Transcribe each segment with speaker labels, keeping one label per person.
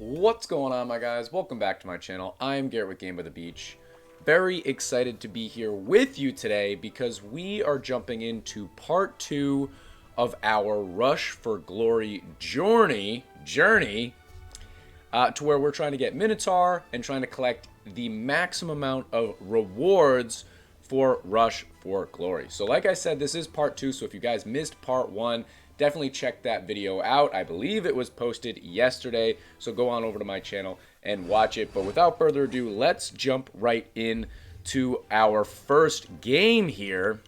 Speaker 1: What's going on, my guys? Welcome back to my channel. I'm Garrett with Game by the Beach. Very excited to be here with you today because we are jumping into part 2 of our Rush for Glory journey to where we're trying to get Minotaur and trying to collect the maximum amount of rewards for Rush for Glory. So like I said, this is part 2, so if you guys missed part 1, definitely check that video out. I believe it was posted yesterday, so go on over to my channel and watch it. But without further ado, let's jump right in to our first game here,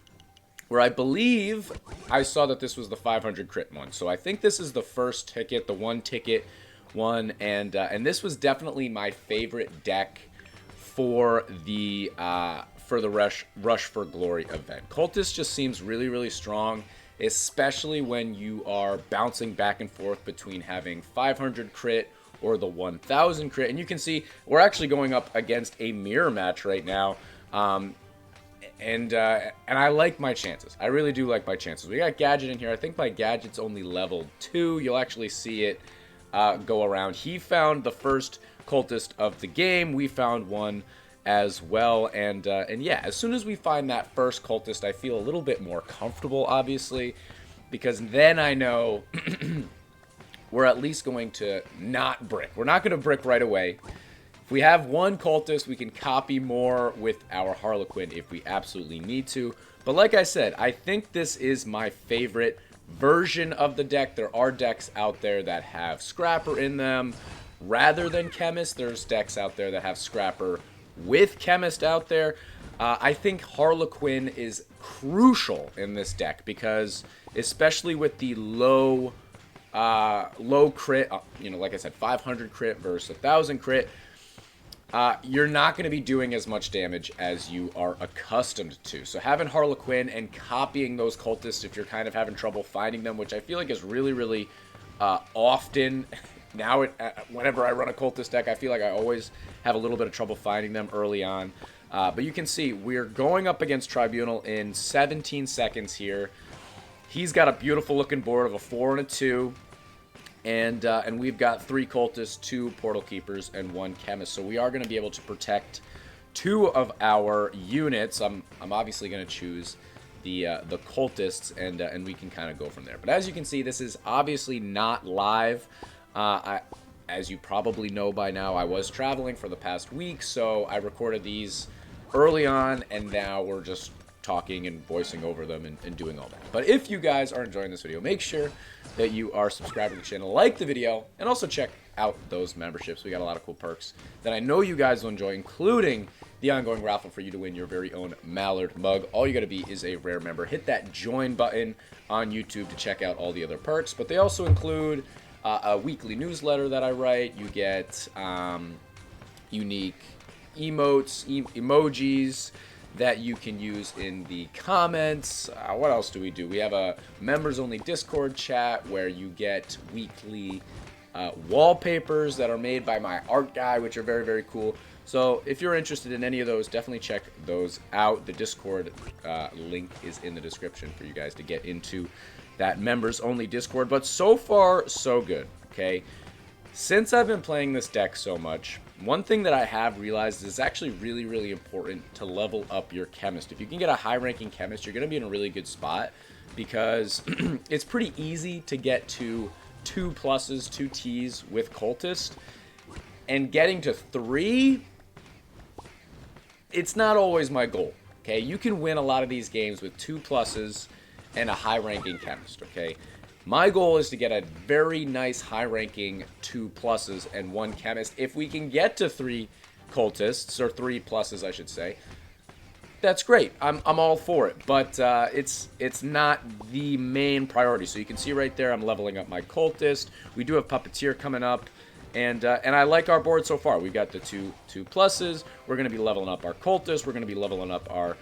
Speaker 1: where I believe I saw that this was the 500 crit one. So I think this is the first ticket, the one ticket one, and this was definitely my favorite deck for the Rush for Glory event. Cultist just seems really strong, especially when you are bouncing back and forth between having 500 crit or the 1000 crit. And you can see we're actually going up against a mirror match right now. And I like my chances. I really do like my chances. We got Gadget in here. I think my Gadget's only level 2. You'll actually see it go around. He found the first cultist of the game. We found one as well, and yeah, as soon as we find that first cultist, I feel a little bit more comfortable, obviously, because then I know we're at least going to not brick. We're not going to brick right away. If we have one cultist, we can copy more with our Harlequin if we absolutely need to. But like I said, I think this is my favorite version of the deck. There are decks out there that have Scrapper in them rather than Chemist. There's decks out there that have Scrapper with Chemist out there. I think Harlequin is crucial in this deck because, especially with the low crit, you know, like I said, 500 crit versus 1000 crit, you're not going to be doing as much damage as you are accustomed to. So having Harlequin and copying those cultists if you're kind of having trouble finding them, which I feel like is really often. Now, whenever I run a cultist deck, I feel like I always have a little bit of trouble finding them early on. But you can see we're going up against Tribunal in 17 seconds here. He's got a beautiful looking board of a 4 and a 2. And we've got 3 cultists, 2 portal keepers, and 1 chemist. So we are going to be able to protect 2 of our units. I'm obviously going to choose the cultists, and we can kind of go from there. But as you can see, this is obviously not live. As you probably know by now, I was traveling for the past week, so I recorded these early on, and now we're just talking and voicing over them and doing all that. But if you guys are enjoying this video, make sure that you are subscribed to the channel, like the video, and also check out those memberships. We got a lot of cool perks that I know you guys will enjoy, including the ongoing raffle for you to win your very own Mallard mug. All you got to be is a rare member. Hit that join button on YouTube to check out all the other perks, but they also include a weekly newsletter that I write. You get unique emotes, emojis that you can use in the comments. What else do? We have a members-only Discord chat where you get weekly wallpapers that are made by my art guy, which are very cool. So if you're interested in any of those, definitely check those out. The Discord link is in the description for you guys to get into that members-only Discord. But so far, so good, okay? Since I've been playing this deck so much, one thing that I have realized is it's actually really important to level up your chemist. If you can get a high-ranking chemist, you're going to be in a really good spot because it's pretty easy to get to 2 pluses, 2 Ts with cultist, and getting to 3, it's not always my goal, okay? You can win a lot of these games with 2 pluses and a high-ranking chemist, okay? My goal is to get a very nice high-ranking 2 pluses and 1 chemist. If we can get to 3 cultists, or 3 pluses, I should say, that's great. I'm all for it, but it's not the main priority. So you can see right there, I'm leveling up my cultist. We do have Puppeteer coming up, and I like our board so far. We've got the two pluses. We're going to be leveling up our cultist. We're going to be leveling up our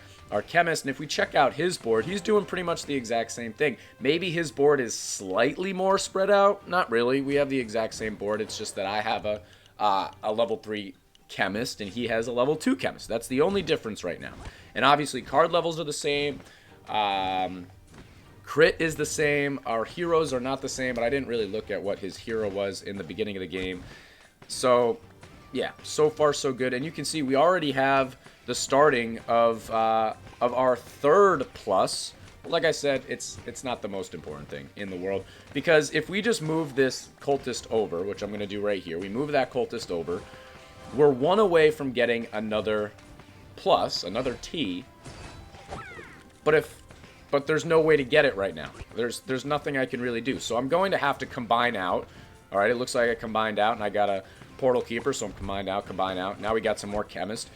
Speaker 1: chemist, and if we check out his board, he's doing pretty much the exact same thing. Maybe his board is slightly more spread out. Not really. We have the exact same board. It's just that I have a level 3 chemist, and he has a level 2 chemist. That's the only difference right now. And obviously, card levels are the same. Crit is the same. Our heroes are not the same, but I didn't really look at what his hero was in the beginning of the game. So, yeah, so far so good. And you can see we already have the starting of our third plus. But like I said, it's not the most important thing in the world. Because if we just move this cultist over, which I'm going to do right here, we move that cultist over, we're one away from getting another plus, another T. But there's no way to get it right now. There's nothing I can really do. So I'm going to have to combine out. All right, it looks like I combined out, and I got a portal keeper, so I'm combined out, combine out. Now we got some more chemist.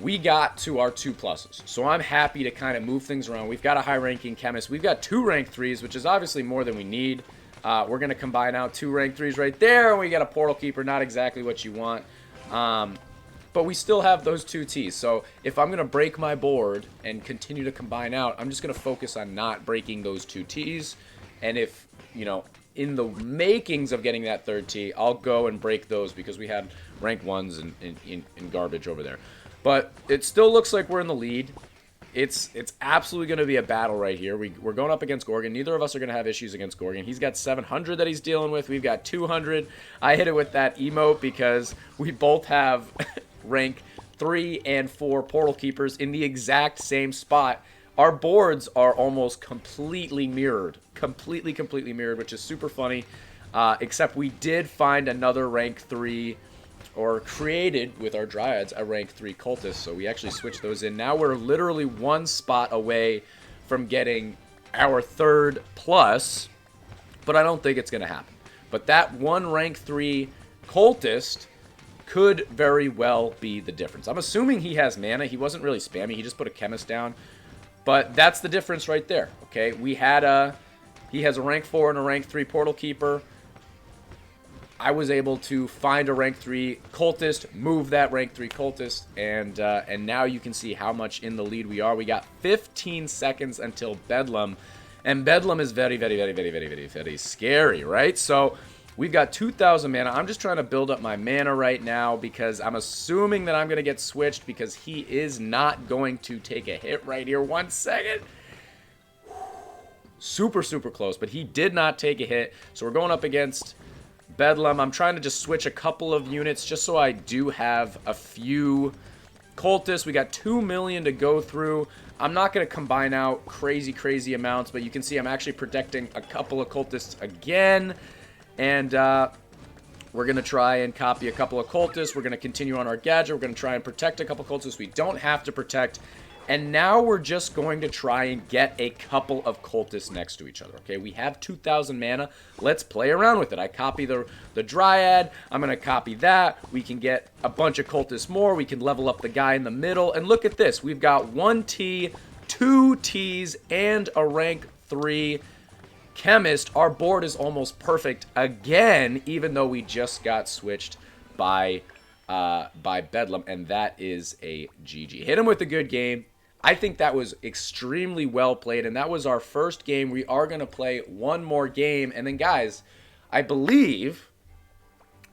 Speaker 1: We got to our 2 pluses, so I'm happy to kind of move things around. We've got a high-ranking chemist. We've got 2 rank 3s, which is obviously more than we need. We're going to combine out 2 rank 3s right there, and we got a portal keeper. Not exactly what you want. But we still have those 2 Ts. So if I'm going to break my board and continue to combine out, I'm just going to focus on not breaking those 2 Ts. And if, you know, in the makings of getting that 3rd T, I'll go and break those because we had rank 1s in garbage over there. But it still looks like we're in the lead. It's absolutely going to be a battle right here. We're going up against Gorgon. Neither of us are going to have issues against Gorgon. He's got 700 that he's dealing with. We've got 200. I hit it with that emote because we both have rank 3 and 4 portal keepers in the exact same spot. Our boards are almost completely mirrored. Completely mirrored, which is super funny. Except we did find another rank 3, or created with our Dryads, a rank 3 cultist. So we actually switched those in. Now we're literally 1 spot away from getting our 3rd plus. But I don't think it's going to happen. But that 1 rank 3 cultist could very well be the difference. I'm assuming he has mana. He wasn't really spammy. He just put a chemist down. But that's the difference right there, okay? He has a rank 4 and a rank 3 portal keeper. I was able to find a rank 3 cultist, move that rank 3 cultist, and now you can see how much in the lead we are. We got 15 seconds until Bedlam, and Bedlam is very, very, very, very, very, very, very scary, right? So we've got 2,000 mana. I'm just trying to build up my mana right now because I'm assuming that I'm going to get switched because he is not going to take a hit right here. 1 second. Super, super close, but he did not take a hit. So we're going up against Bedlam. I'm trying to just switch a couple of units just so I do have a few cultists. We got 2 million to go through. I'm not going to combine out crazy amounts, but you can see I'm actually protecting a couple of cultists again. And we're going to try and copy a couple of cultists. We're going to continue on our gadget. We're going to try and protect a couple of cultists we don't have to protect. And now we're just going to try and get a couple of cultists next to each other, okay? We have 2,000 mana. Let's play around with it. I copy the Dryad. I'm going to copy that. We can get a bunch of cultists more. We can level up the guy in the middle. And look at this. We've got 1 T, 2 Ts, and a rank 3 chemist. Our board is almost perfect again, even though we just got switched by Bedlam, and that is a GG. Hit him with a good game. I think that was extremely well played, and that was our first game. We are going to play one more game, and then, guys, I believe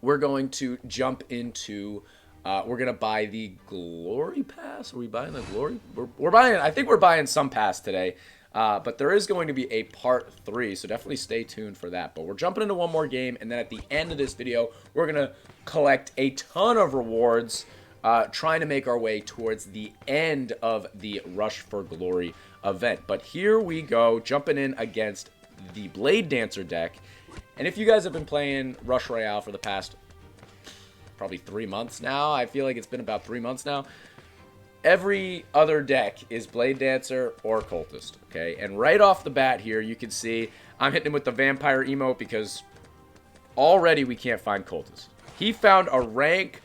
Speaker 1: we're going to jump into, we're going to buy the Glory Pass. Are we buying the Glory? We're buying, I think we're buying some pass today, but there is going to be a part 3, so definitely stay tuned for that. But we're jumping into one more game, and then at the end of this video, we're going to collect a ton of rewards, trying to make our way towards the end of the Rush for Glory event. But here we go, jumping in against the Blade Dancer deck. And if you guys have been playing Rush Royale for the past probably 3 months now, I feel like it's been about 3 months now, every other deck is Blade Dancer or Cultist, okay? And right off the bat here, you can see I'm hitting him with the Vampire emote because already we can't find Cultist. He found a rank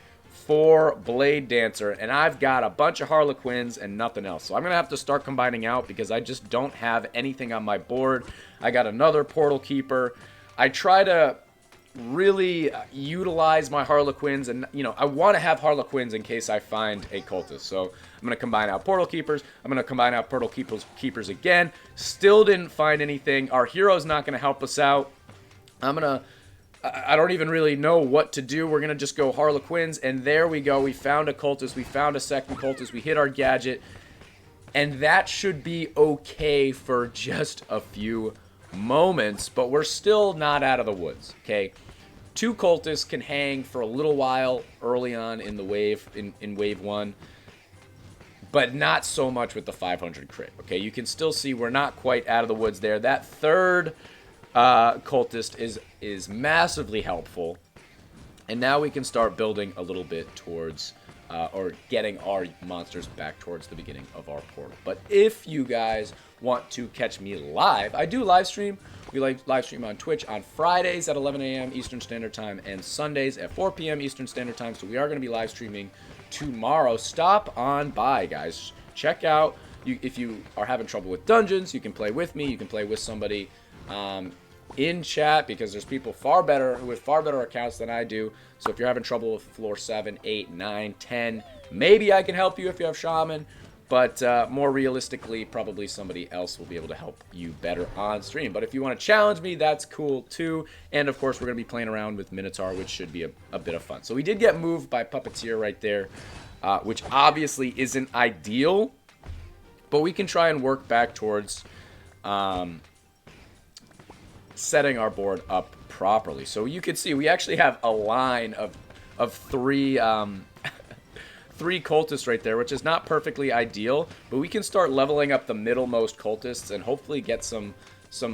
Speaker 1: 4 Blade Dancer, and I've got a bunch of Harlequins and nothing else. So I'm going to have to start combining out because I just don't have anything on my board. I got another Portal Keeper. I try to really utilize my Harlequins, and, you know, I want to have Harlequins in case I find a Cultist. So I'm going to combine out Portal Keepers. I'm going to combine out Portal Keepers again. Still didn't find anything. Our hero's not going to help us out. I don't even really know what to do. We're going to just go Harlequins, and there we go. We found a Cultist. We found a second Cultist. We hit our gadget, and that should be okay for just a few moments, but we're still not out of the woods, okay? 2 cultists can hang for a little while early on in the wave, in wave 1. But not so much with the 500 crit, okay? You can still see we're not quite out of the woods there. That 3rd cultist is massively helpful. And now we can start building a little bit towards, or getting our monsters back towards the beginning of our portal. But if you guys want to catch me live, I do live stream. We live stream on Twitch on Fridays at 11 a.m. Eastern Standard Time and Sundays at 4 p.m. Eastern Standard Time. So we are going to be live streaming tomorrow. Stop on by, guys. Check out, if you are having trouble with dungeons, you can play with me. You can play with somebody in chat, because there's people with far better accounts than I do. So if you're having trouble with floor 7, 8, 9, 10, maybe I can help you if you have Shaman. But more realistically, probably somebody else will be able to help you better on stream. But if you want to challenge me, that's cool too. And of course, we're going to be playing around with Minotaur, which should be a bit of fun. So we did get moved by Puppeteer right there, which obviously isn't ideal. But we can try and work back towards setting our board up properly. So you can see we actually have a line of 3... 3 cultists right there, which is not perfectly ideal, but we can start leveling up the middlemost cultists and hopefully get some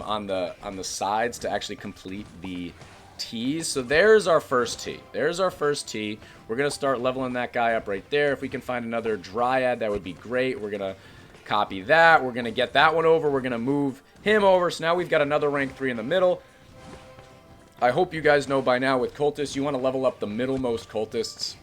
Speaker 1: on the sides to actually complete the T's. So there's our first T. There's our first T. We're going to start leveling that guy up right there. If we can find another Dryad, that would be great. We're going to copy that. We're going to get that one over. We're going to move him over. So now we've got another rank 3 in the middle. I hope you guys know by now with cultists, you want to level up the middlemost cultists.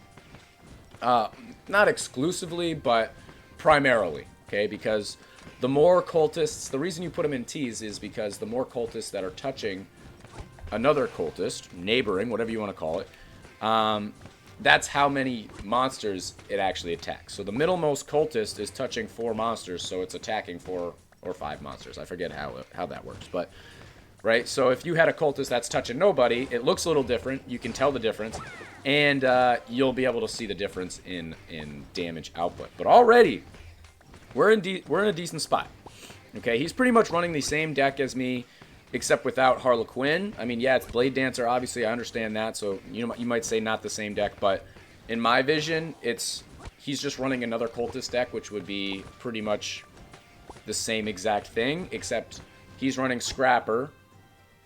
Speaker 1: Not exclusively, but primarily, okay? Because the more cultists, the reason you put them in T's is because the more cultists that are touching another cultist, neighboring, whatever you want to call it, that's how many monsters it actually attacks. So the middlemost cultist is touching 4 monsters, so it's attacking 4 or 5 monsters. I forget how that works, but... Right, so if you had a cultist that's touching nobody, it looks a little different. You can tell the difference, and you'll be able to see the difference in damage output. But already, we're in a decent spot. Okay, he's pretty much running the same deck as me, except without Harlequin. I mean, yeah, it's Blade Dancer. Obviously, I understand that. So you might say not the same deck, but in my vision, he's just running another cultist deck, which would be pretty much the same exact thing, except he's running Scrapper.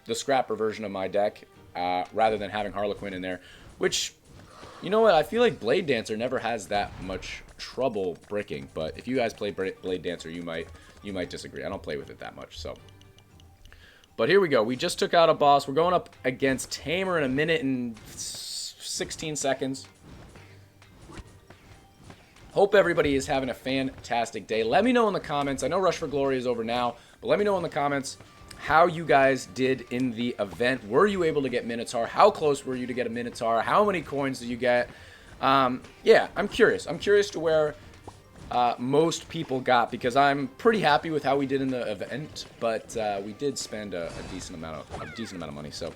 Speaker 1: The Scrapper version of my deck, rather than having Harlequin in there, which, you know what, I feel like Blade Dancer never has that much trouble bricking, but if you guys play Blade Dancer, you might disagree. I don't play with it that much, so. But here we go. We just took out a boss. We're going up against Tamer in 1 minute and 16 seconds. Hope everybody is having a fantastic day. Let me know in the comments. I know Rush for Glory is over now, but let me know in the comments how you guys did in the event. Were you able to get Minotaur? How close were you to get a Minotaur? How many coins did you get? Yeah, I'm curious. I'm curious to where most people got, because I'm pretty happy with how we did in the event, but we did spend a decent amount of money. So,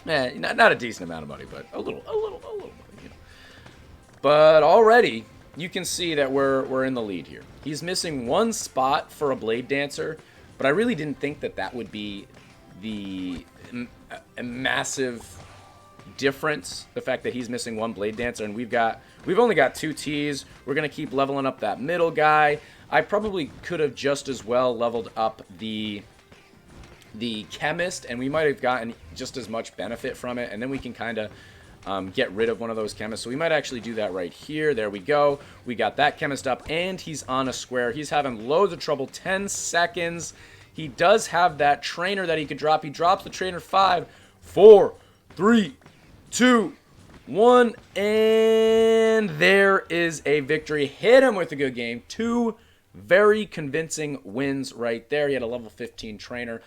Speaker 1: not a decent amount of money, but a little money, you know. But already you can see that we're in the lead here. He's missing 1 spot for a Blade Dancer. But I really didn't think that would be a massive difference, the fact that he's missing 1 Blade Dancer, and we've only got 2 T's. We're going to keep leveling up that middle guy. I probably could have just as well leveled up the Chemist, and we might have gotten just as much benefit from it, and then we can kind of get rid of one of those chemists. So we might actually do that right here. There we go. We got that chemist up, and he's on a square. He's having loads of trouble. 10 seconds. He does have that trainer that he could drop. He drops the trainer. 5, 4, 3, 2, 1, and there is a victory. Hit him with a good game. 2 very convincing wins right there. He had a level 15 trainer.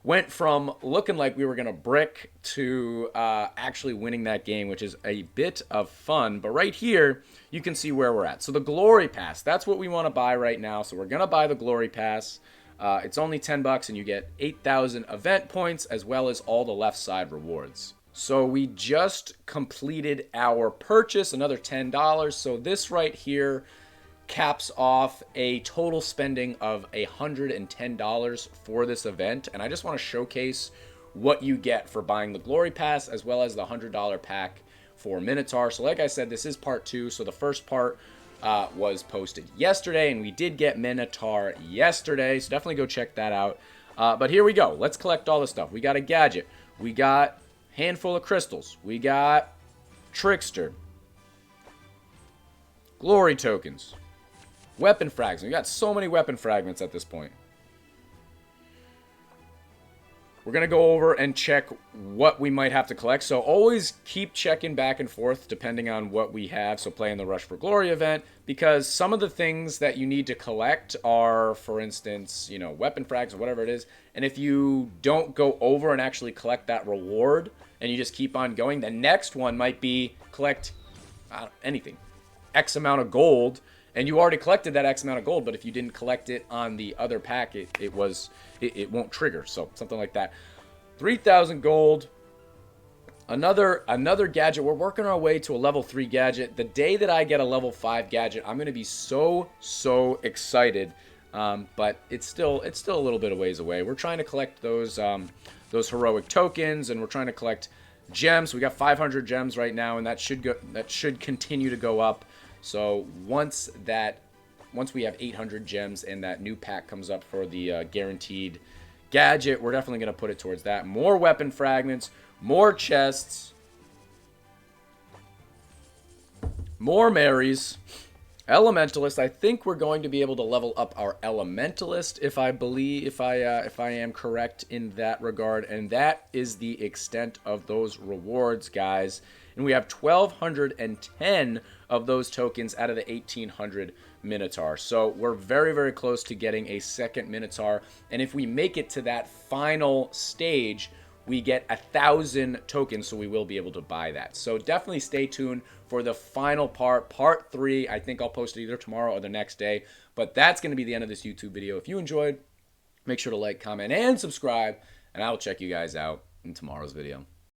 Speaker 1: Went from looking like we were going to brick to actually winning that game, which is a bit of fun. But right here, you can see where we're at. So the Glory Pass, that's what we want to buy right now. So we're going to buy the Glory Pass. It's only $10, and you get 8,000 event points, as well as all the left side rewards. So we just completed our purchase, another $10. So this right here caps off a total spending of $110 for this event, and I just want to showcase what you get for buying the Glory Pass, as well as the $100 pack for Minotaur. So like I said, this is part 2. So the first part was posted yesterday, and we did get Minotaur yesterday, so definitely go check that out. But here we go. Let's collect all the stuff. We got a gadget. We got handful of crystals. We got Trickster. Glory tokens. Weapon fragments. We got so many weapon fragments at this point. We're going to go over and check what we might have to collect. So always keep checking back and forth depending on what we have. So playing the Rush for Glory event, because some of the things that you need to collect are, for instance, you know, weapon frags or whatever it is. And if you don't go over and actually collect that reward and you just keep on going, the next one might be collect anything. X amount of gold. And you already collected that X amount of gold, but if you didn't collect it on the other pack, it won't trigger. So something like that. 3,000 gold. Another gadget. We're working our way to a level 3 gadget. The day that I get a level 5 gadget, I'm going to be so excited. But it's still a little bit of ways away. We're trying to collect those heroic tokens, and we're trying to collect gems. We got 500 gems right now, and that should continue to go up. So once we have 800 gems and that new pack comes up for the guaranteed gadget, we're definitely going to put it towards that. More weapon fragments, more chests, more Marys, Elementalist. I think we're going to be able to level up our Elementalist if I am correct in that regard, and that is the extent of those rewards, guys. And we have 1,210 of those tokens out of the 1,800 Minotaur. So we're very close to getting a second Minotaur. And if we make it to that final stage, we get 1,000 tokens, so we will be able to buy that. So definitely stay tuned for the final part 3. I think I'll post it either tomorrow or the next day. But that's going to be the end of this YouTube video. If you enjoyed, make sure to like, comment, and subscribe. And I'll check you guys out in tomorrow's video.